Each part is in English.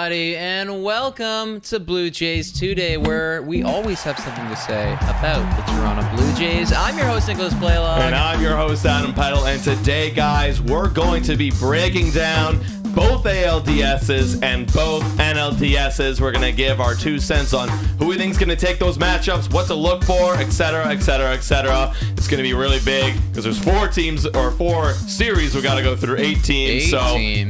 everybody, and welcome to Blue Jays Today, where we always have something to say about the Toronto Blue Jays. I'm your host, Nicholas Blaylock. And I'm your host, Adam Peddle. And today, guys, we're going to be breaking down both ALDSs and both NLDSs. We're going to give our 2 cents on who we think is going to take those matchups, what to look for, etc., etc., etc. It's going to be really big because there's 4 teams or 4 series. We got to go through 8 teams.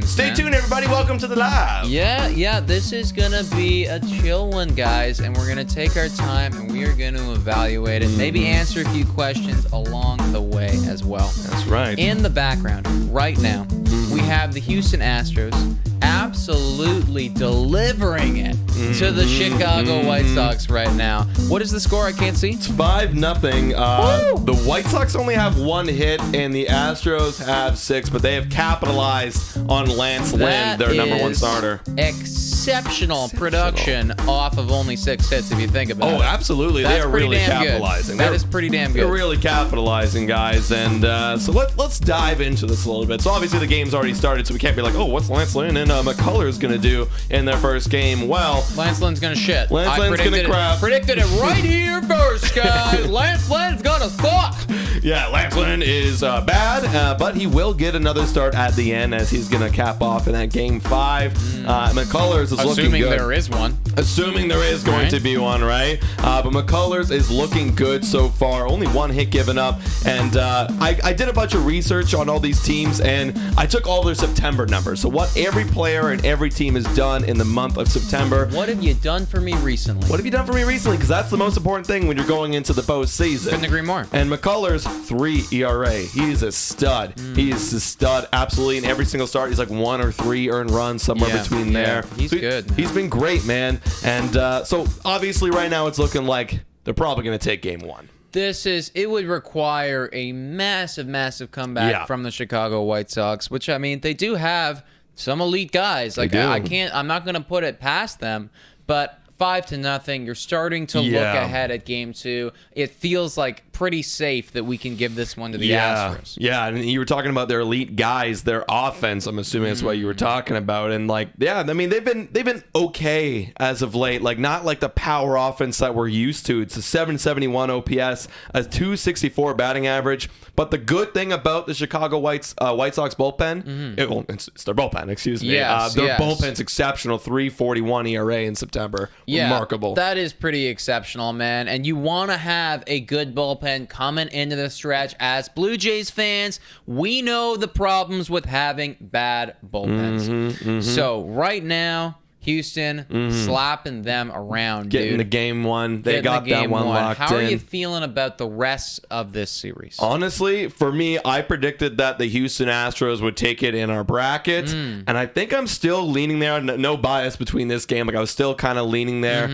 Stay tuned, everybody. Welcome to the lab. Yeah. This is going to be a chill one, guys, and we're going to take our time and we are going to evaluate it. Maybe answer a few questions along the way as well. That's right. In the background, right now, we have the Houston Astros absolutely delivering it to the Chicago White Sox right now. What is the score? I can't see. It's 5-0. The White Sox only have 1 hit, and the Astros have 6, but they have capitalized on Lance Lynn, their number 1 starter. Exceptional production off of only 6 hits, if you think about it. Oh, absolutely. They are really capitalizing. That is pretty damn good. They're really capitalizing, guys. And so let's dive into this a little bit. So obviously the game's already started, so we can't be like, oh, what's Lance Lynn and McCullers going to do in their first game? Well, Lance Lynn's going to shit. Lance Lynn's going to crap. Predicted it right here first, guys. Lance Lynn's going to suck. Yeah, Lance Lynn is bad, but he will get another start at the end as he's going to cap off in that game 5. McCullers is looking good. Assuming there is one. Assuming there is going to be one, right? But McCullers is looking good so far. Only 1 hit given up. And I did a bunch of research on all these teams, and I took all their September numbers. So what every player and every team has done in the month of September. What have you done for me recently? What have you done for me recently? Because that's the most important thing when you're going into the postseason. Couldn't agree more. And McCullers, 3 ERA. He's a stud. He's a stud, absolutely. In every single start, he's like 1 or 3 earned runs, somewhere between there. He's good, man. He's been great, man. And so obviously right now it's looking like they're probably going to take game 1. It would require a massive comeback from the Chicago White Sox, which, I mean, they do have some elite guys. Like, I'm not going to put it past them, but 5-0, you're starting to look ahead at game 2. It feels like pretty safe that we can give this one to the Astros. Yeah, and you were talking about their elite guys, their offense. I'm assuming that's what you were talking about. And like, I mean, they've been okay as of late. Like, not like the power offense that we're used to. It's a 771 OPS, a 264 batting average. But the good thing about the Chicago White Sox bullpen, it's their bullpen, excuse me. Their bullpen's exceptional, 3.41 ERA in September. Yeah, remarkable. That is pretty exceptional, man. And you want to have a good bullpen coming into the stretch. As Blue Jays fans, we know the problems with having bad bullpens. So right now, Houston slapping them around, getting the game 1. They got that one locked in. How are you feeling about the rest of this series? Honestly, for me, I predicted that the Houston Astros would take it in our bracket, and I think I'm still leaning there. No bias between this game. Like, I was still kind of leaning there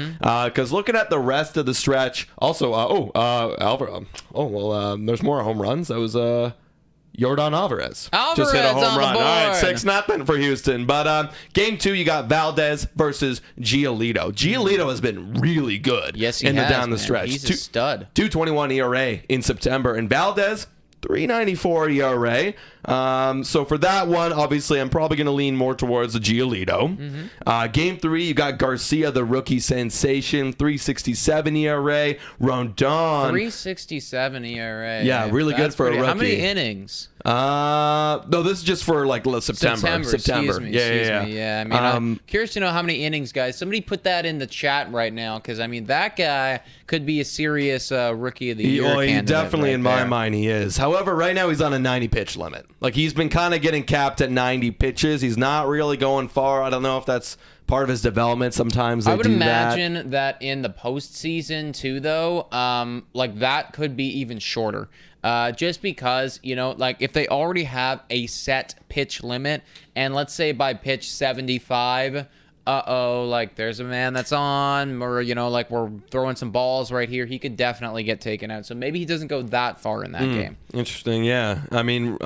because looking at the rest of the stretch, also, Alvaro. There's more home runs. That was Yordan Alvarez just hit a home run. All right, 6-0 for Houston. But game 2, you got Valdez versus Giolito. Giolito has been really good. Yes, he has, down the stretch. He's a stud. 2.21 ERA in September, and Valdez 3.94 ERA. So for that one, obviously, I'm probably going to lean more towards the Giolito. Game 3, you got Garcia, the rookie sensation, 3.67 ERA. Rondon, 3.67 ERA. Yeah, really good for a rookie. How many innings? No, this is just for like September. Excuse me. Yeah, I mean, I'm curious to know how many innings, guys. Somebody put that in the chat right now, because I mean, that guy could be a serious rookie of the year candidate. He definitely, right in my mind, he is. However, right now he's on a 90 pitch limit. Like, he's been kind of getting capped at 90 pitches. He's not really going far. I don't know if that's part of his development. Sometimes I would imagine that in the postseason too, though, like, that could be even shorter. Just because, you know, like, if they already have a set pitch limit, and let's say by pitch 75, like, there's a man that's on, or, you know, like, we're throwing some balls right here, he could definitely get taken out. So maybe he doesn't go that far in that game. Interesting, yeah. I mean,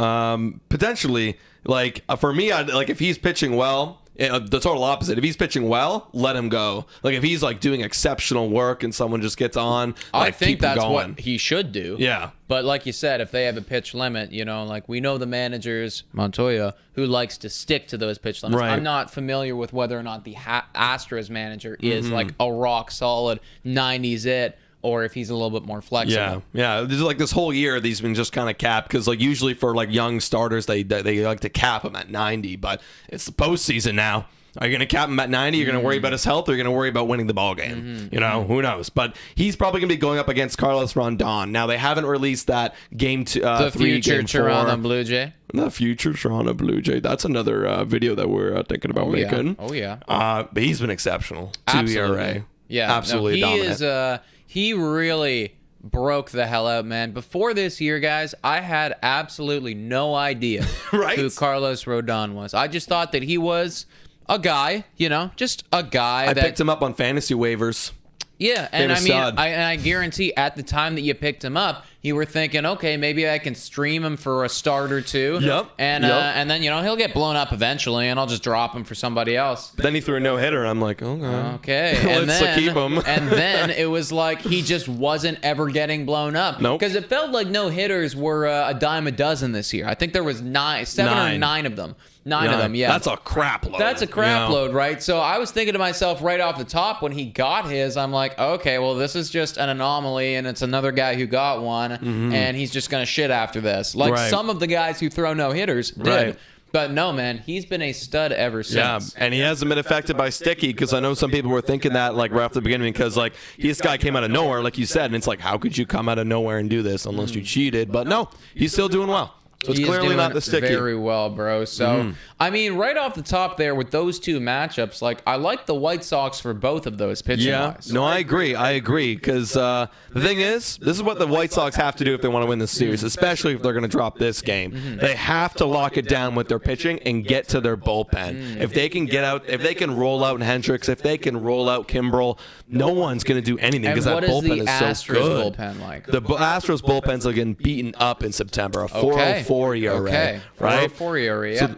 potentially, like, for me, like, if he's pitching well, the total opposite. If he's pitching well, let him go. Like if he's like doing exceptional work and someone just gets on, like, I think keep him that's going. what he should do. Yeah. But like you said, if they have a pitch limit, like we know the managers, Montoya, who likes to stick to those pitch limits. Right. I'm not familiar with whether or not the Astros manager is like a rock solid 90s it, or if he's a little bit more flexible. Yeah. There's like this whole year these been just kind of capped because like usually for like young starters they like to cap him at 90, but it's the postseason now. Are you going to cap him at 90? You're going to worry about his health, or you're going to worry about winning the ball game? Who knows? But he's probably going to be going up against Carlos Rondon. Now, they haven't released that game the 3, future game 4. Toronto Blue Jay. The future Toronto Blue Jay. That's another video that we're thinking about making. Oh, yeah. But he's been exceptional. 2 ERA. Yeah. Absolutely dominant. He really broke the hell out, man. Before this year, guys, I had absolutely no idea Right? who Carlos Rodon was. I just thought that he was a guy, just a guy. I picked him up on fantasy waivers. Yeah, and Famous stud. I guarantee at the time that you picked him up, you were thinking, okay, maybe I can stream him for a start or two. Yep. And then he'll get blown up eventually, and I'll just drop him for somebody else. Then he threw a no-hitter, and I'm like, Okay. Let's And then, keep him. And then it was like he just wasn't ever getting blown up. Nope. Because it felt like no-hitters were a dime a dozen this year. I think there was seven or nine of them. Nine of them, yeah. That's a crap load. That's a crap load, right? So I was thinking to myself right off the top when he got his, I'm like, okay, well, this is just an anomaly, and it's another guy who got one, and he's just going to shit after this. Like some of the guys who throw no-hitters did. Right. But no, man, he's been a stud ever since. Yeah, and he hasn't been affected by Sticky, because I know some people were thinking that like right off the beginning, because like this guy came out of nowhere, like you said, and it's like, how could you come out of nowhere and do this unless you cheated? But no, he's still doing well. So it's clearly not the Sticky. Very well, bro. So, I mean, right off the top there with those two matchups, like, I like the White Sox for both of those pitching wise. No, I agree. Because the thing is, this is what the White Sox have to do if they want to win this series, especially if they're going to drop this game. They have to lock it down with their pitching and get to their bullpen. If they can get out, if they can roll out Hendricks, if they can roll out Kimbrel, no one's going to do anything because that bullpen is so good. Bullpen like? The Astros bullpen's are getting beaten up in September. A 4.04 ERA. Okay. Right? 4.04 ERA, yeah. So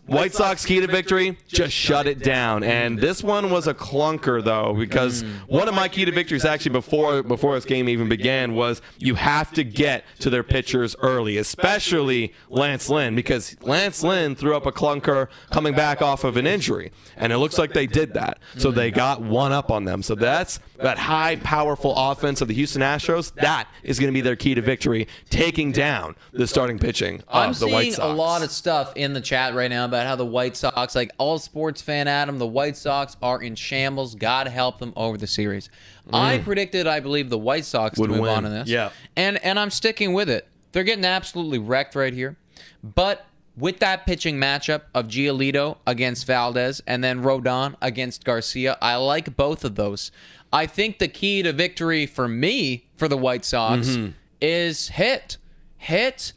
White Sox key to victory, just shut it down. And this one was a clunker, though, because one of my key to victories actually before this game even began was you have to get to their pitchers early, especially Lance Lynn, because Lance Lynn threw up a clunker coming back off of an injury. And it looks like they did that. So they got one up on them. So that's that high, powerful offense of the Houston Astros. That is going to be their key to victory, taking down the starting pitching I'm of the White seeing Sox. a lot of stuff in the chat right now about how the White Sox, like all sports fan Adam, the White Sox are in shambles. God help them over the series. I predicted, I believe, the White Sox Would to move win. on in this. Yeah. And I'm sticking with it. They're getting absolutely wrecked right here. But with that pitching matchup of Giolito against Valdez and then Rodon against Garcia, I like both of those. I think the key to victory for me, for the White Sox, is hit. Hit.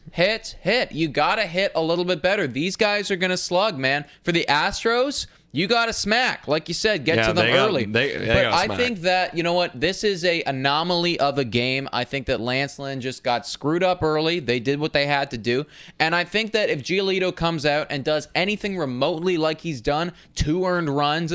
You got to hit a little bit better. These guys are going to slug, man. For the Astros, you got to smack. Like you said, get to them early. But I think that, you know what, this is a anomaly of a game. I think that Lance Lynn just got screwed up early. They did what they had to do. And I think that if Giolito comes out and does anything remotely like he's done, 2 earned runs,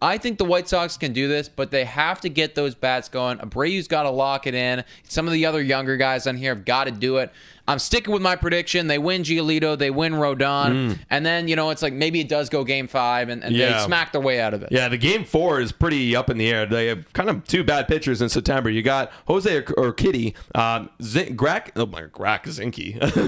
I think the White Sox can do this, but they have to get those bats going. Abreu's got to lock it in. Some of the other younger guys on here have got to do it. I'm sticking with my prediction. They win Giolito. They win Rodon. And then, it's like maybe it does go game 5, and they smack their way out of it. Yeah, the game 4 is pretty up in the air. They have kind of 2 bad pitchers in September. You got Jose Urquidy,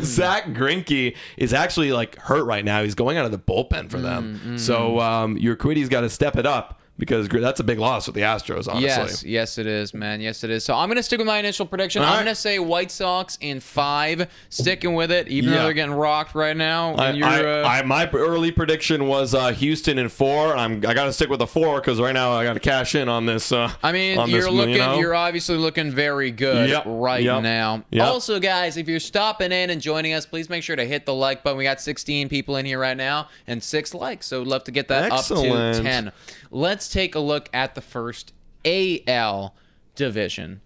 Zach Greinke is actually like hurt right now. He's going out of the bullpen for them. So Urquidy's got to step it up, because that's a big loss with the Astros, honestly. Yes, it is, man. Yes, it is. So I'm going to stick with my initial prediction. I'm going to say White Sox in 5, sticking with it, even though they're getting rocked right now. My early prediction was Houston in 4. I got to stick with the 4 because right now I got to cash in on this. You're obviously looking very good now. Yep. Also, guys, if you're stopping in and joining us, please make sure to hit the like button. We got 16 people in here right now and 6 likes, so we'd love to get that up to 10. Let's take a look at the first AL division.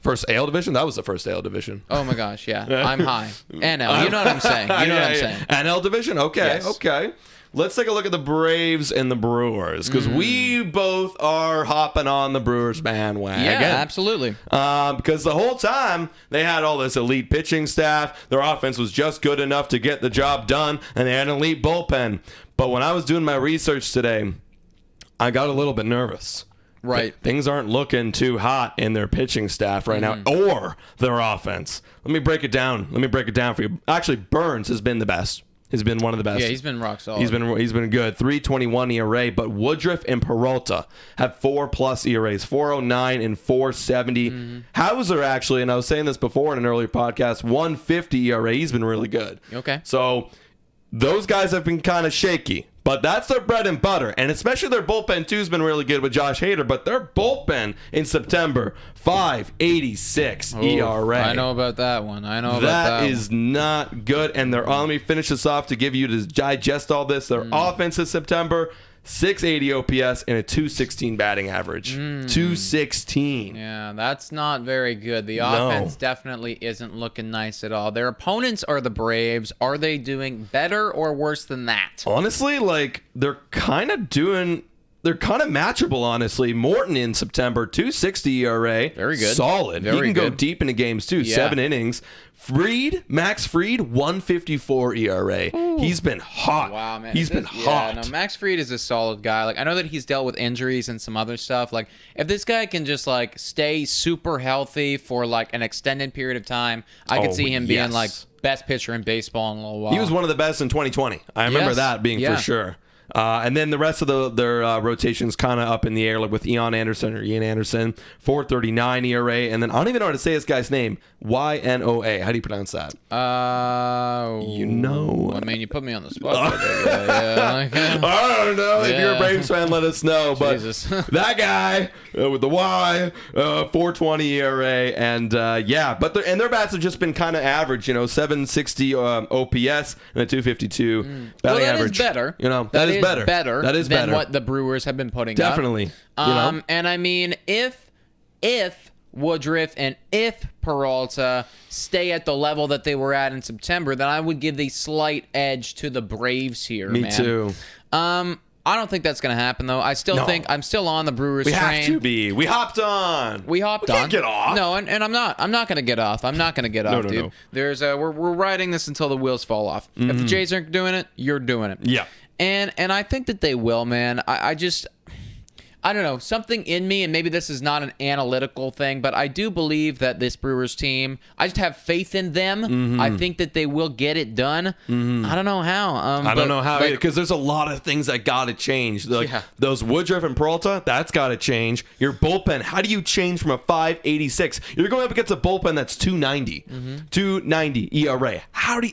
First AL division? That was the first AL division. Oh my gosh, yeah. I'm high. NL. You know what I'm saying. NL division? Okay, yes. okay. let's take a look at the Braves and the Brewers, because we both are hopping on the Brewers bandwagon. Yeah, absolutely. Because the whole time they had all this elite pitching staff, their offense was just good enough to get the job done, and they had an elite bullpen. But when I was doing my research today, I got a little bit nervous. Right. Things aren't looking too hot in their pitching staff right now, or their offense. Let me break it down for you. Actually, Burns has been the best. He's been one of the best. Yeah, he's been rock solid. He's been good. 3.21 ERA, but Woodruff and Peralta have 4+ ERAs, 4.09 and 4.70. Hauser actually, and I was saying this before in an earlier podcast, 1.50 ERA. He's been really good. Okay. So those guys have been kind of shaky. But that's their bread and butter. And especially their bullpen, too, has been really good with Josh Hader. But their bullpen in September, 5.86 ERA. I know about that one. That is not good. And let me finish this off to give you to digest all this. Their offense in September, 680 OPS and a 216 batting average. 216. Yeah, that's not very good. The offense definitely isn't looking nice at all. Their opponents are the Braves. Are they doing better or worse than that? Honestly, they're kind of matchable, honestly. Morton in September, 2.60 ERA. Very good. Solid. Very he can good. go deep into games, too. Yeah. 7 innings. Max Fried, 1.54 ERA. Ooh. He's been hot. Wow, man. He's been hot. No, Max Fried is a solid guy. I know that he's dealt with injuries and some other stuff. If this guy can just, stay super healthy for, an extended period of time, I could see him being, best pitcher in baseball in a little while. He was one of the best in 2020. I remember that being for sure. And then the rest of their rotations kind of up in the air, with Ian Anderson, 4.39 ERA, and then I don't even know how to say this guy's name, YNOA. How do you pronounce that? You know. I mean, you put me on the spot. I don't know. If you're a Braves fan, let us know. But that guy with the Y, 4.20 ERA, and their bats have just been kind of average. 7.60 OPS and a 2.52 batting average. Is better. That is better. That is better than what the Brewers have been putting Definitely. up. And I mean, if Woodruff and if Peralta stay at the level that they were at in September, then I would give the slight edge to the Braves here. Me too. I don't think that's going to happen, though. I still think I'm still on the Brewers train. We have to be. We hopped on. We can't get off. No, and I'm not. I'm not going to get off. I'm not going to get off, dude. No. We're riding this until the wheels fall off. If the Jays aren't doing it, you're doing it. Yeah. And I think that they will, man. I don't know, something in me, and maybe this is not an analytical thing, but I do believe that this Brewers team, I just have faith in them. I think that they will get it done. I don't know how. I don't know how, because there's a lot of things that got to change. Those Woodruff and Peralta, that's got to change. Your bullpen, how do you change from a 5.86? You're going up against a bullpen that's 2.90. 2.90 ERA. How do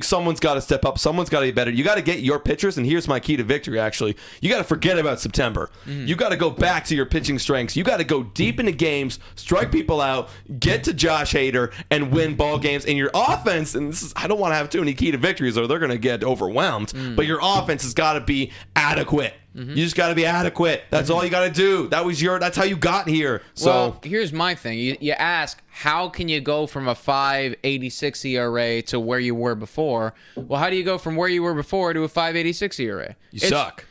someone's got to step up. Someone's got to be better. You got to get your pitchers, and here's my key to victory, actually. You got to forget about September. You got to go back to your pitching strengths. You got to go deep into games, strike people out, get to Josh Hader, and win ball games. And your offense, and I don't want to have too many key to victories or they're going to get overwhelmed, but your offense has got to be adequate. You just got to be adequate. That's all you got to do. That's how you got here. So well, here's my thing. You ask, how can you go from a 5.86 ERA to where you were before? Well, how do you go from where you were before to a 5.86 ERA? You suck.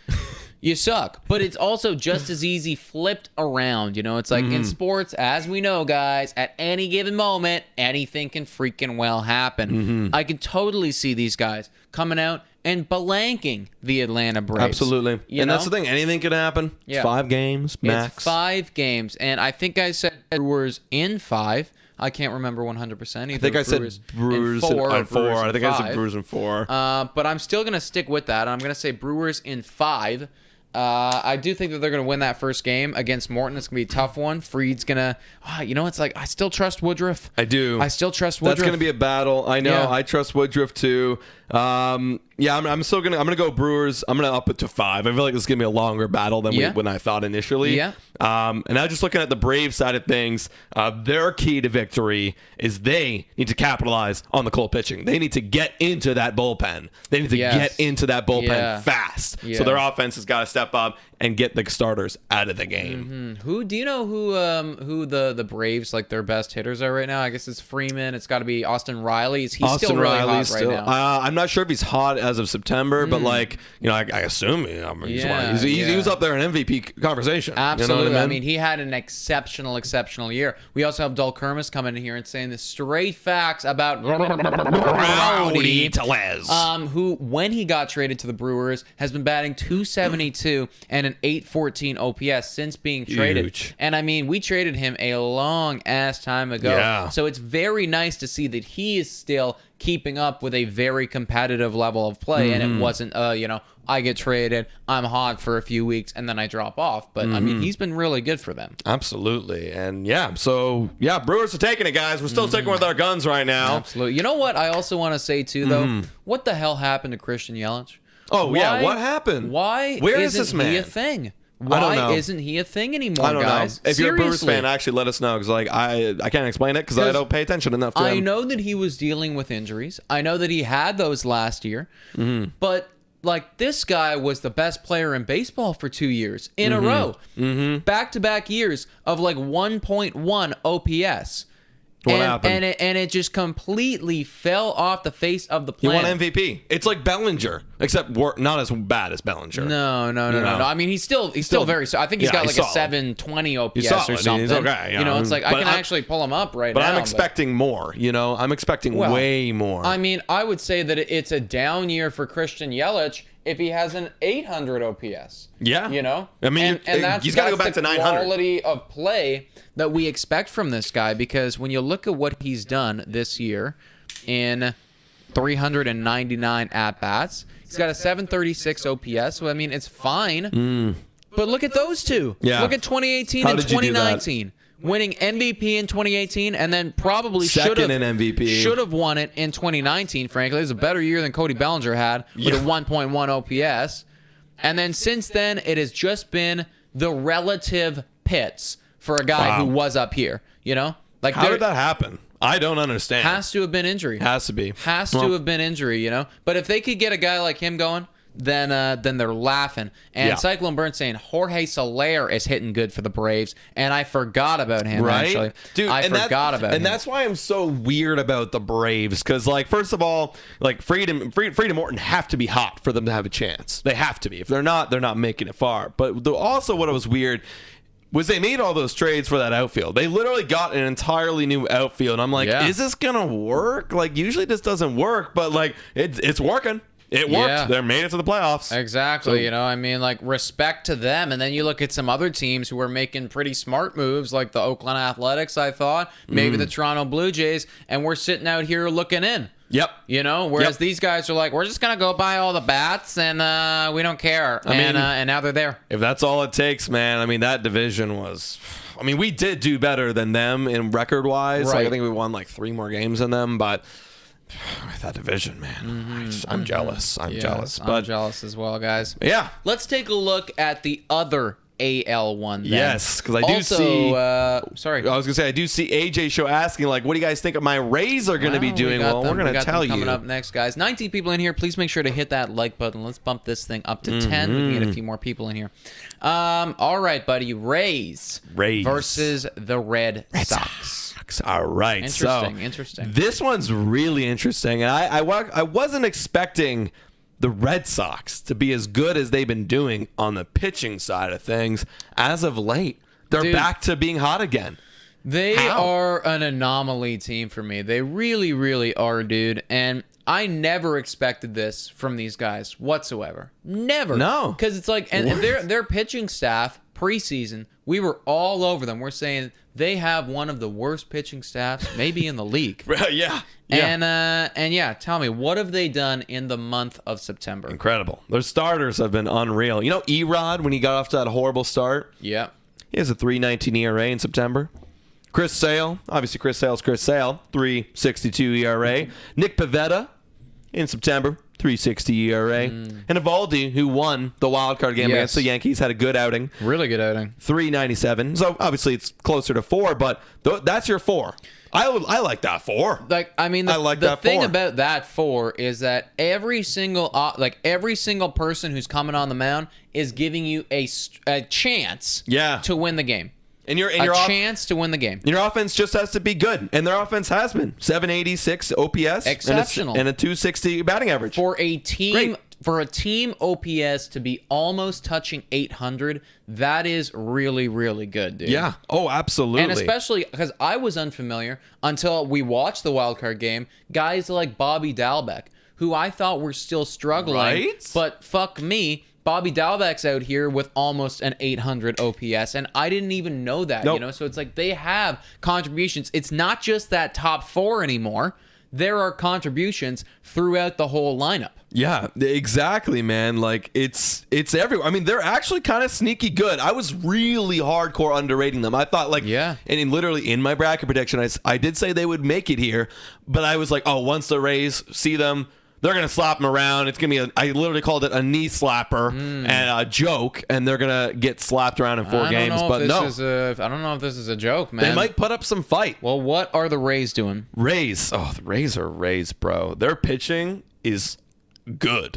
You suck. But it's also just as easy flipped around. It's in sports, as we know, guys, at any given moment, anything can freaking well happen. I can totally see these guys coming out and blanking the Atlanta Braves. Absolutely. That's the thing. Anything can happen. Yeah. It's 5 games, max. It's 5 games. And I think I said Brewers in 5. I can't remember 100%. I think I said Brewers in 4. I think I said Brewers in 4. But I'm still going to stick with that. I'm going to say Brewers in 5. I do think that they're going to win that first game against Morton. It's going to be a tough one. Freed's going to... it's I still trust Woodruff. I do. I still trust Woodruff. That's going to be a battle. I know. Yeah. I trust Woodruff, too. I'm still going to go Brewers. I'm going to up it to 5. I feel like this is going to be a longer battle than when I thought initially. Yeah. And now just looking at the Braves side of things, their key to victory is they need to capitalize on the cold pitching. They need to get into that bullpen. They need to get into that bullpen fast. Yeah. So their offense has got to step step up and get the starters out of the game. Who do you know who the Braves, like, their best hitters are right now? I guess it's Freeman. It's got to be Austin Riley. He's still really hot right now. I'm not sure if he's hot as of September, but like, you know, I assume he was up there in MVP conversation. Absolutely. You know what I mean, he had an exceptional year. We also have Dul Kermis coming in here and saying the straight facts about Rowdy Tellez, who, when he got traded to the Brewers, has been batting .272 and an .814 OPS since being traded. Huge. And I mean, we traded him a long ass time ago. Yeah. So it's very nice to see that he is still keeping up with a very competitive level of play, and it wasn't, you know, I get traded, I'm hot for a few weeks, and then I drop off. But, I mean, he's been really good for them. Absolutely. And, Brewers are taking it, guys. We're still sticking with our guns right now. Absolutely. You know what I also want to say, too, though? What the hell happened to Christian Yelich? Oh, yeah. What happened? Where is this man? He a thing? I don't know. Why isn't he a thing anymore, I don't guys? know. If you're a Brewers Seriously. fan, actually let us know, because like I can't explain it because I don't pay attention enough to him. I know that he was dealing with injuries. I know that he had those last year. But like, this guy was the best player in baseball for 2 years in a row. Back-to-back years of like 1.1 OPS. What happened? And it just completely fell off the face of the He planet. won MVP. It's like Bellinger, except not as bad as Bellinger. No. I mean, he's still very. I think he's got like solid. a 720 OPS He's solid. or something. He's okay. You know, it's like I But can actually pull him up right But now. I'm expecting more. You know, I'm expecting way more. I mean, I would say that it's a down year for Christian Yelich if he has an 800 OPS. Yeah. You know? I mean, and he's got to go back the to 900. quality of play that we expect from this guy, because when you look at what he's done this year in 399 at-bats, he's got a 736 OPS. So, I mean, it's fine. But look at those two. Yeah. Look at 2018 How and did you do that? 2019. Winning MVP in 2018, and then probably should Second in MVP. have won it in 2019, frankly. It was a better year than Cody Bellinger had with a 1.1 OPS. And then since then, it has just been the relative pits for a guy who was up here, you know? Like, How did that happen? I don't understand. Has to have been injury. Has to be. Has to have been injury, you know? But if they could get a guy like him going, then they're laughing. And Cyclone Burn saying Jorge Soler is hitting good for the Braves, and I forgot about him, actually. Dude, I forgot about him. And that's why I'm so weird about the Braves, because, like, first of all, like, Fried and Morton have to be hot for them to have a chance. They have to be. If they're not making it far. But also what was weird was they made all those trades for that outfield. They literally got an entirely new outfield. And I'm like, is this going to work? Like, usually this doesn't work, but, like, it's working. It worked. Yeah. They made it to the playoffs. Exactly. You know, I mean, like, respect to them. And then you look at some other teams who were making pretty smart moves, like the Oakland Athletics, I thought, maybe the Toronto Blue Jays, and we're sitting out here looking in. Yep. You know, whereas these guys are like, we're just going to go buy all the bats, and we don't care. And now they're there. If that's all it takes, man, I mean, that division was... I mean, we did do better than them in record-wise. Right. Like, I think we won, like, 3 more games than them, but... that division, man. I'm jealous. I'm jealous. I'm jealous as well, guys. Yeah. Let's take a look at the other AL one then. Yes, because I do see... sorry. I was going to say, I do see AJ Show asking, like, what do you guys think of my Rays are going to be doing? Well, we're going to tell you. Coming up next, guys. 19 people in here. Please make sure to hit that like button. Let's bump this thing up to 10. We can get a few more people in here. All right, buddy. Rays versus the Red Sox. All right. Interesting. This one's really interesting. And I wasn't expecting the Red Sox to be as good as they've been doing on the pitching side of things as of late. They're back to being hot again. They are an anomaly team for me. They really, really are, dude. And I never expected this from these guys whatsoever. Never. No. Because it's like, and their pitching staff preseason, we were all over them. We're saying they have one of the worst pitching staffs maybe in the league. Yeah. And yeah, tell me, what have they done in the month of September? Incredible. Their starters have been unreal. You know, Erod, when he got off to that horrible start? Yeah. He has a 3.19 ERA in September. Chris Sale, obviously Chris Sale, 3.62 ERA. Nick Pivetta in September, 3.60 ERA. And Evaldi, who won the wild card game against the Yankees, had a good outing. Really good outing. 3.97. So obviously it's closer to 4, but that's your 4. I like that 4. Like, I mean, the thing about that 4 is that every single person who's coming on the mound is giving you a chance to win the game. And your chance to win the game. Your offense just has to be good, and their offense has been 786 OPS, exceptional, and a 260 batting average for a team. Great. For a team OPS to be almost touching 800, that is really, really good, dude. Yeah. Oh, absolutely. And especially because I was unfamiliar until we watched the wild card game. Guys like Bobby Dalbec, who I thought were still struggling, right? But fuck me. Bobby Dalbec's out here with almost an 800 OPS, and I didn't even know that, you know? So it's like they have contributions. It's not just that top 4 anymore. There are contributions throughout the whole lineup. Yeah, exactly, man. Like, it's everywhere. I mean, they're actually kind of sneaky good. I was really hardcore underrating them. I thought, like, and literally in my bracket prediction, I did say they would make it here, but I was like, oh, once the Rays see them, they're going to slap them around. It's going to be I literally called it a knee slapper and a joke, and they're going to get slapped around in 4 games. But no. I don't know if this is a joke, man. They might put up some fight. Well, what are the Rays doing? Rays. Oh, the Rays are Rays, bro. Their pitching is good.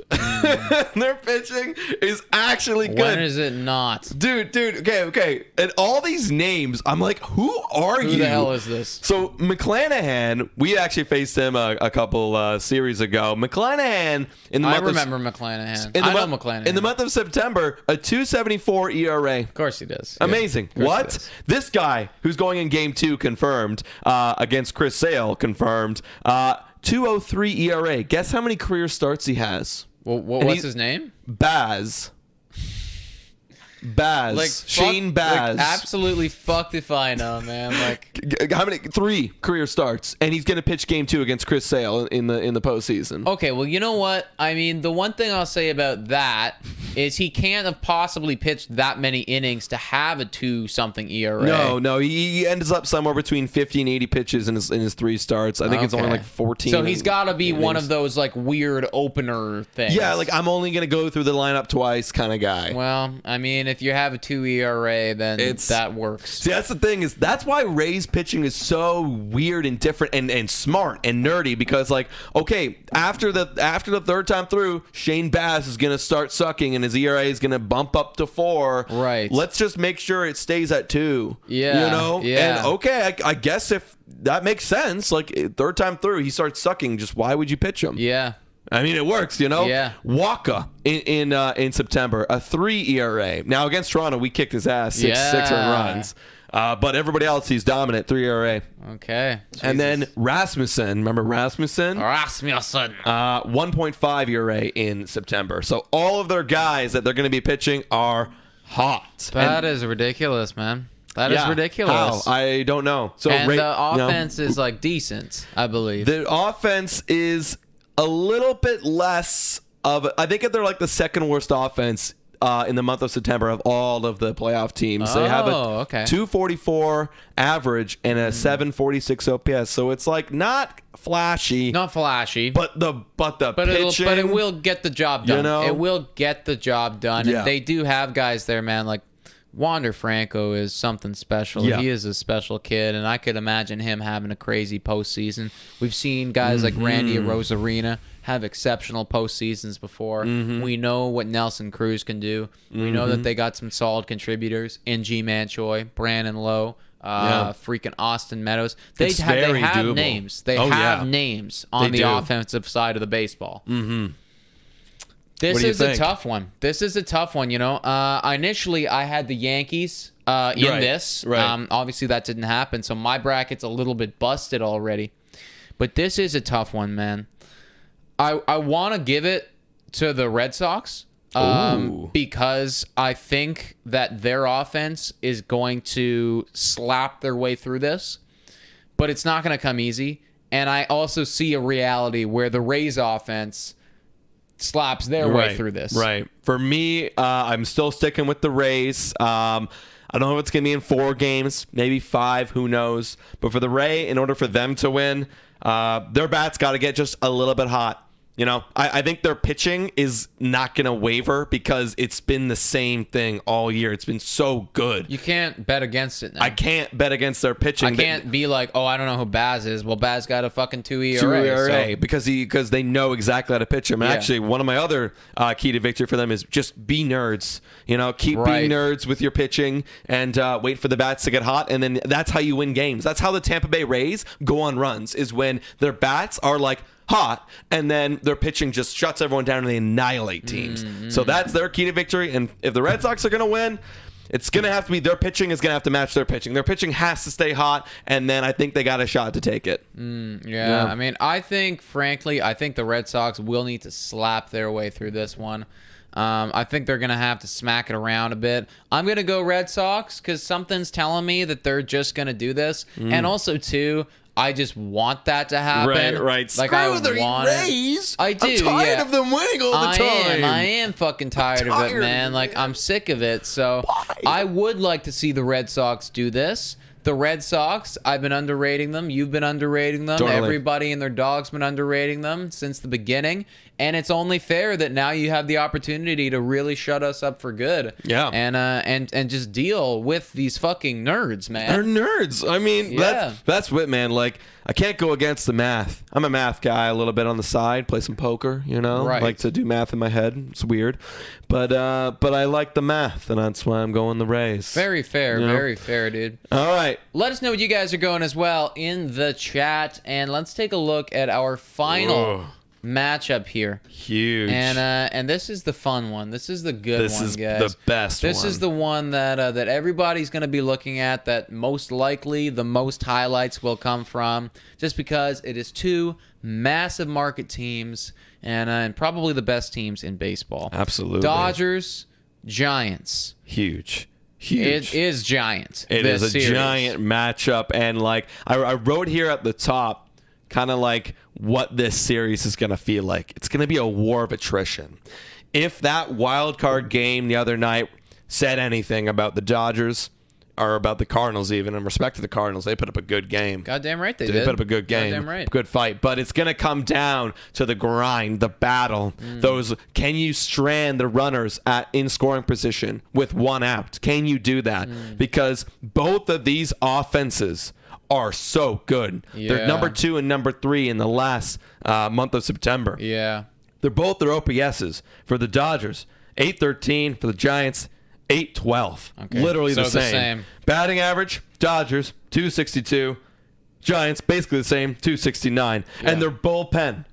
Their pitching is actually good. When is it not? Dude, okay. And all these names, I'm like, who are you? Who the hell is this? So McClanahan, we actually faced him a couple series ago. McClanahan in the month McClanahan. I know McClanahan. In the month of September, a 2.74 ERA. Of course he does. Amazing. What? This guy who's going in game 2 confirmed against Chris Sale confirmed 2.03 ERA. Guess how many career starts he has? Well, what's his name? Baz. Like Shane Baz. Like, absolutely fucked if I know, man. Like, how many? 3 career starts, and he's going to pitch game 2 against Chris Sale in the postseason. Okay, well, you know what? I mean, the one thing I'll say about that is he can't have possibly pitched that many innings to have a 2-something ERA. No, he ends up somewhere between 50 and 80 pitches in his 3 starts. I think it's only like 14. So he's got to be one of those like weird opener things. Yeah, like I'm only going to go through the lineup twice kind of guy. Well, I mean, if you have a 2 ERA, then that works. See, that's the thing that's why Ray's pitching is so weird and different and smart and nerdy because like, okay, after the 3rd time through, Shane Baz is going to start sucking and his ERA is going to bump up to 4. Right. Let's just make sure it stays at 2. Yeah. You know? Yeah. And okay, I guess if that makes sense, like 3rd time through, he starts sucking, just why would you pitch him? Yeah. I mean, it works, you know? Yeah. Waka in September, a 3 ERA. Now, against Toronto, we kicked his ass, 6 runs. But everybody else, he's dominant, 3 ERA. Okay. Jesus. And then Rasmussen. Remember Rasmussen? 1.5 ERA in September. So all of their guys that they're going to be pitching are hot. That is ridiculous, man. That is ridiculous. How? I don't know. So and the offense is like decent, I believe. The offense is a little bit less of I think they're like the 2nd worst offense in the month of September of all of the playoff teams. They have a 244 average and a 746 OPS. So it's like not flashy. Not flashy. But the pitching. But it will get the job done. You know? It will get the job done. Yeah. And they do have guys there, man, like Wander Franco is something special. Yeah. He is a special kid, and I could imagine him having a crazy postseason. We've seen guys like Randy Arozarena have exceptional postseasons before. We know what Nelson Cruz can do. We know that they got some solid contributors in G-Man Choi, Brandon Lowe, freaking Austin Meadows. They have doable. names. They have names on the offensive side of the baseball. This is a tough one. You know, initially I had the Yankees in this. Right. Obviously that didn't happen, so my bracket's a little bit busted already. But this is a tough one, man. I want to give it to the Red Sox because I think that their offense is going to slap their way through this, but it's not going to come easy. And I also see a reality where the Rays offense slaps their way through this. Right. For me, I'm still sticking with the Rays. I don't know if it's going to be in 4 games, maybe 5, who knows. But for the Rays, in order for them to win, their bats got to get just a little bit hot. You know, I think their pitching is not going to waver because it's been the same thing all year. It's been so good. You can't bet against it now. I can't bet against their pitching. I can't be like, oh, I don't know who Baz is. Well, Baz got a fucking 2 ERA. 2 ERA so. because they know exactly how to pitch him. And actually, one of my other key to victory for them is just be nerds. You know, keep being nerds with your pitching and wait for the bats to get hot. And then that's how you win games. That's how the Tampa Bay Rays go on runs, is when their bats are like hot, and then their pitching just shuts everyone down and they annihilate teams. So that's their key to victory. And if the Red Sox are going to win, it's going to have to be their pitching is going to have to match their pitching. Their pitching has to stay hot, and then I think they got a shot to take it. Yeah, I mean, I think the Red Sox will need to slap their way through this one. I think they're going to have to smack it around a bit. I'm going to go Red Sox because something's telling me that they're just going to do this. And also, too, I just want that to happen. Right. Like, Screw the Rays. I do. I'm tired of them winning all the time. I am fucking tired of it, man. Like, I'm sick of it. So I would like to see the Red Sox do this. The Red Sox, I've been underrating them. You've been underrating them. Totally. Everybody and their dog's been underrating them since the beginning. And it's only fair that now you have the opportunity to really shut us up for good. Yeah. And just deal with these fucking nerds, man. They're nerds. I mean, that's what, man. Like, I can't go against the math. I'm a math guy a little bit on the side, play some poker, you know? Right. Like to do math in my head. It's weird. But I like the math, and that's why I'm going the Rays. Very fair. You know? Very fair, dude. All right. Let us know what you guys are going as well in the chat. And let's take a look at our final matchup here. Huge. And this is the fun one. This is the good one, guys. This is the best one. This is the one that everybody's going to be looking at, that most likely the most highlights will come from, just because it is two massive market teams and probably the best teams in baseball. Absolutely. Dodgers, Giants. Huge. It is giant. It is a giant matchup. And like I wrote here at the top, kind of like what this series is going to feel like. It's going to be a war of attrition. If that wild card game the other night said anything about the Dodgers or about the Cardinals, even in respect to the Cardinals, they put up a good game. Goddamn right they did. They put up a good game. Goddamn right. Good fight. But it's going to come down to the grind, the battle. Those, can you strand the runners in scoring position with one out? Can you do that? Because both of these offenses are so good. Yeah. They're number 2 and number 3 in the last month of September. Yeah. They're both their OPSs. For the Dodgers, 813. For the Giants, 812. Okay. Literally So the same. Batting average, Dodgers, 262. Giants, basically the same, 269. Yeah. And their bullpens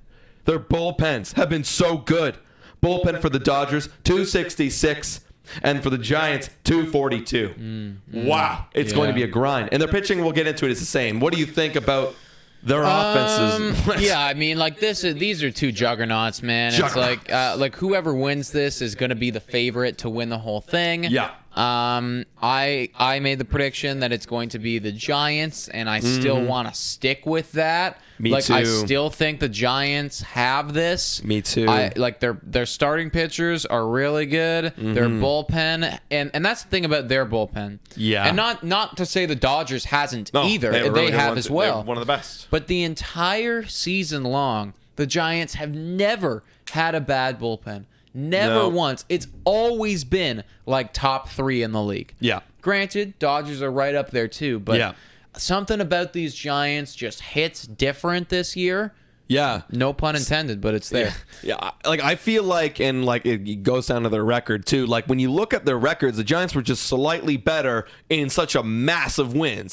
have been so good. Bullpen for the Dodgers, 266. And for the Giants, 242. Wow. It's going to be a grind. And their pitching, we'll get into it, is the same. What do you think about their offenses? Yeah, I mean, like these are two juggernauts, man. It's like whoever wins this is going to be the favorite to win the whole thing. Yeah. I made the prediction that it's going to be the Giants, and I still want to stick with that. Me like, too. I still think the Giants have this. Me too. Their starting pitchers are really good. Their bullpen, and that's the thing about their bullpen. Yeah. And not to say the Dodgers hasn't either. They They have as well. One of the best. But the entire season long, the Giants have never had a bad bullpen. Never once. It's always been like top 3 in the league. Yeah. Granted, Dodgers are right up there too, but something about these Giants just hits different this year. Yeah. No pun intended, but it's there. Yeah. Like, I feel like, and like it goes down to their record too. Like, when you look at their records, the Giants were just slightly better in such a massive win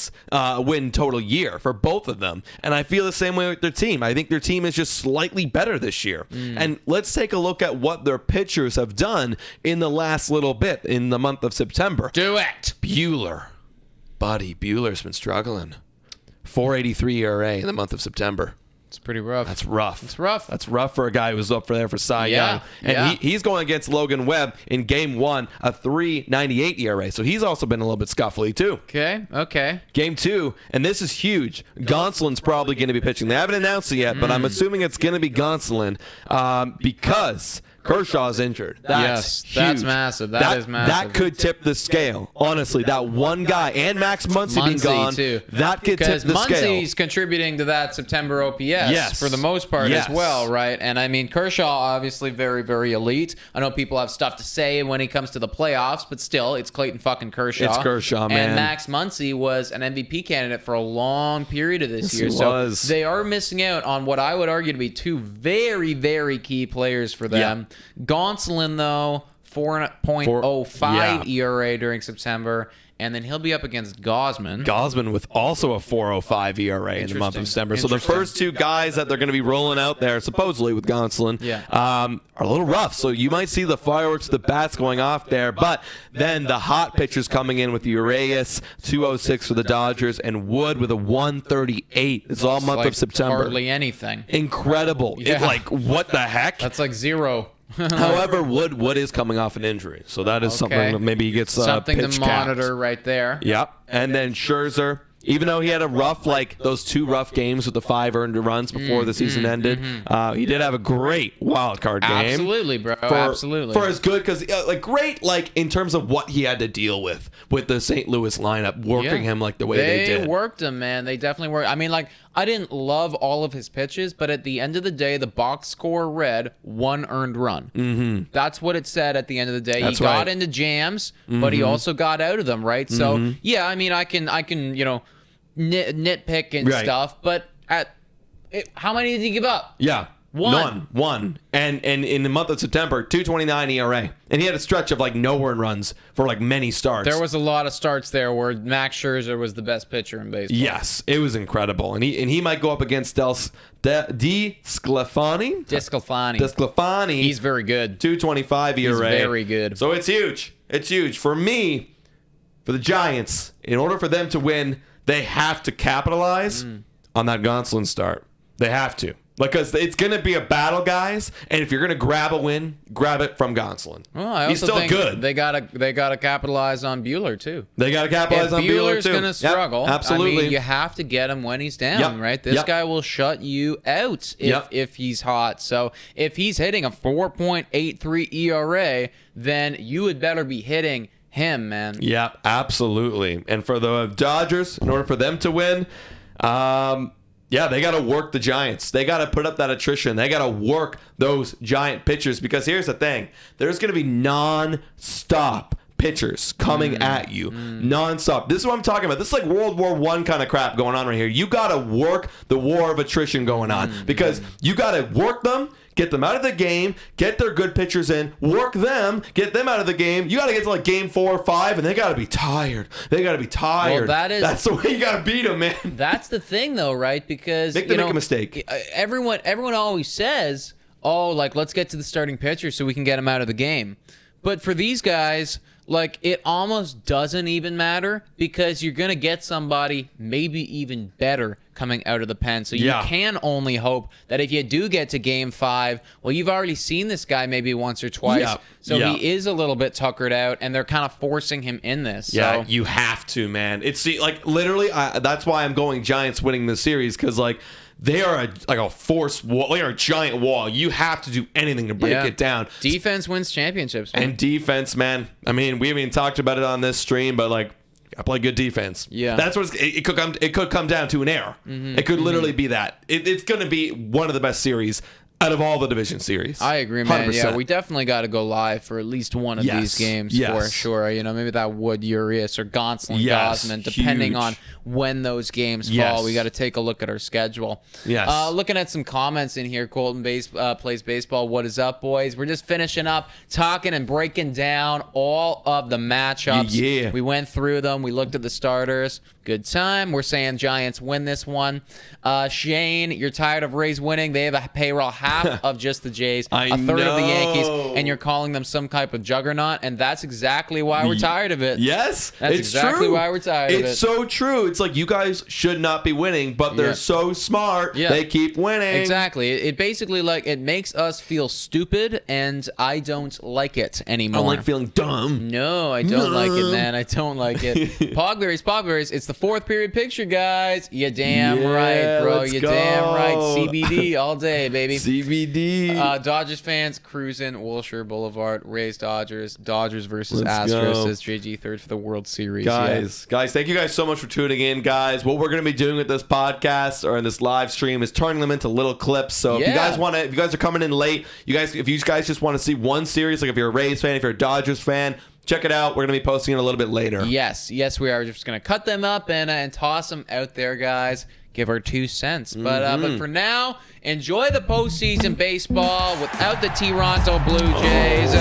total year for both of them. And I feel the same way with their team. I think their team is just slightly better this year. And let's take a look at what their pitchers have done in the last little bit in the month of September. Do it. Buehler. Buddy, Buehler's been struggling. 4.83 ERA in the month of September. It's pretty rough. That's rough. It's rough. That's rough for a guy who's up for Cy Young. And he's going against Logan Webb in Game 1, a 3.98 ERA. So he's also been a little bit scuffly, too. Okay. Game 2, and this is huge. Gonsolin's probably going to be pitching. They haven't announced it yet, but I'm assuming it's going to be Gonsolin because Kershaw's injured. That's huge. That's massive. That is massive. That could tip the scale. Honestly, that one guy and Max Muncy being gone, too. That could tip the scale. Because Muncy's contributing to that September OPS for the most part as well, right? And I mean, Kershaw obviously very, very elite. I know people have stuff to say when he comes to the playoffs, but still, it's Clayton fucking Kershaw. It's Kershaw, man. And Max Muncy was an MVP candidate for a long period of this year. So they are missing out on what I would argue to be two very, very key players for them. Gonsolin, though, 4.05 ERA during September, and then he'll be up against Gausman. Gausman with also a 4.05 ERA in the month of December. So the first two guys that they're going to be rolling out there, supposedly with Gonsolin, are a little rough. So you might see the fireworks, the bats going off there. But then the hot pitchers coming in with Urias, 206 for the Dodgers, and Wood with a 138. It's all month of September. Hardly anything. Incredible. What the heck? That's like zero. However, Wood is coming off an injury, so that is something that maybe he gets something pitch to monitor right there. Yep. And then Scherzer, even though he had a rough, those 2 rough games with the 5 earned runs before the season ended, he did have a great wild card game. Absolutely, bro. Absolutely. For as good, because great, in terms of what he had to deal with the St. Louis lineup, working him the way they did. They worked him, man. They definitely worked. I mean, I didn't love all of his pitches, but at the end of the day, the box score read 1 earned run. Mm-hmm. That's what it said at the end of the day. He got into jams, but he also got out of them, right? So, yeah, I mean, I can nitpick and stuff, but how many did he give up? Yeah. One. And in the month of September, 2.29 ERA. And he had a stretch of no earned runs for many starts. There was a lot of starts there where Max Scherzer was the best pitcher in baseball. Yes, it was incredible. And he might go up against DeSclafani. He's very good. 2.25 ERA. He's very good. So it's huge. It's huge. For me, for the Giants, in order for them to win, they have to capitalize on that Gonsolin start. They have to. Because it's going to be a battle, guys, and if you're going to grab a win, grab it from Gonsolin. Well, He's still good. They gotta capitalize on Buehler too. They gotta capitalize on Buehler too. Buehler's going to struggle. Yep, absolutely. I mean, you have to get him when he's down, right? This guy will shut you out if he's hot. So if he's hitting a 4.83 ERA, then you would better be hitting him, man. Yeah, absolutely. And for the Dodgers, in order for them to win, they got to work the Giants. They got to put up that attrition. They got to work those giant pitchers, because here's the thing. There's going to be non-stop pitchers coming at you. Non-stop. This is what I'm talking about. This is like World War I kind of crap going on right here. You got to work the war of attrition going on, because you got to work them, get them out of the game, get their good pitchers in, work them, get them out of the game. You got to get to game 4 or 5, and they got to be tired. Well, that's the way you got to beat them, man. That's the thing, though, right? Because make a mistake. Everyone always says, let's get to the starting pitcher so we can get him out of the game. But for these guys, it almost doesn't even matter, because you're going to get somebody maybe even better coming out of the pen. So you can only hope that if you do get to game 5, well, you've already seen this guy maybe once or twice. So he is a little bit tuckered out, and they're kind of forcing him in this. Yeah, so. you have to, man. It's literally, that's why I'm going Giants winning this series, because they are a force wall. They are a giant wall. You have to do anything to break it down. Defense wins championships, man. And defense, man. I mean, we haven't even talked about it on this stream, but I play good defense. Yeah, that's what it could come down to an error. It could literally be that. It's going to be one of the best series out of all the division series. I agree, man. 100%. Yeah, we definitely got to go live for at least one of these games for sure. Maybe that Wood, Urias, or Gonsolin, Gausman, depending on when those games fall. We got to take a look at our schedule. Yes. Looking at some comments in here. Colton plays baseball. What is up, boys? We're just finishing up talking and breaking down all of the matchups. Yeah. We went through them. We looked at the starters. Good time. We're saying Giants win this one. Shane, you're tired of Rays winning. They have a payroll half of just the Jays, a third of the Yankees, and you're calling them some type of juggernaut, and that's exactly why we're tired of it. Yes, that's exactly why we're tired of it. It's so true. It's you guys should not be winning, but they're so smart. Yeah. They keep winning. Exactly. It basically it makes us feel stupid, and I don't like it anymore. I don't like feeling dumb. No, I don't like it, man. I don't like it. Pogberries. It's the the fourth period picture, guys. You damn Yeah, right, bro. let's You go. damn right. CBD all day, baby. CBD. Dodgers fans cruising Wilshire Boulevard. Rays Dodgers. Dodgers versus Let's Astros. go. Says JG third for the World Series. Guys, thank you guys so much for tuning in, guys. What we're going to be doing with this podcast or in this live stream is turning them into little clips. So if you guys are coming in late, if you guys just want to see one series, like if you're a Rays fan, if you're a Dodgers fan, check it out. We're going to be posting it a little bit later. Yes, we are. We're just going to cut them up and toss them out there, guys. Give our 2 cents. But for now, enjoy the postseason baseball without the Toronto Blue Jays.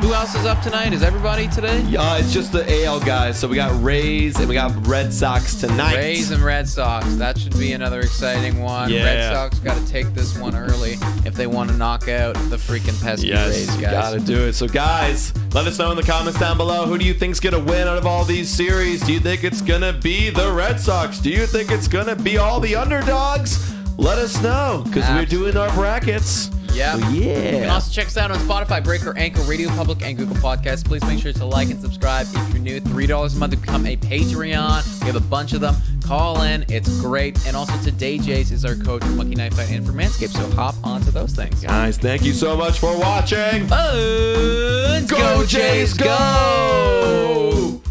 Who else is up tonight? Is everybody today? It's just the AL guys. So we got Rays and we got Red Sox tonight. Rays and Red Sox. That should be another exciting one. Yeah. Red Sox got to take this one early if they want to knock out the freaking pesky Rays, guys. Got to do it. So, guys, let us know in the comments down below. Who do you think's going to win out of all these series? Do you think it's going to be the Red Sox? Do you think it's going to be all the underdogs? Let us know because we're doing our brackets. Yeah. So, yeah. You can also check us out on Spotify, Breaker, Anchor, Radio Public, and Google Podcasts. Please make sure to like and subscribe if you're new. $3 a month to become a Patreon. We have a bunch of them. Call in. It's great. And also today, Jace is our code for Monkey Knife Fight and for Manscaped. So hop onto those things. Guys, thank you so much for watching. Go Jays, go!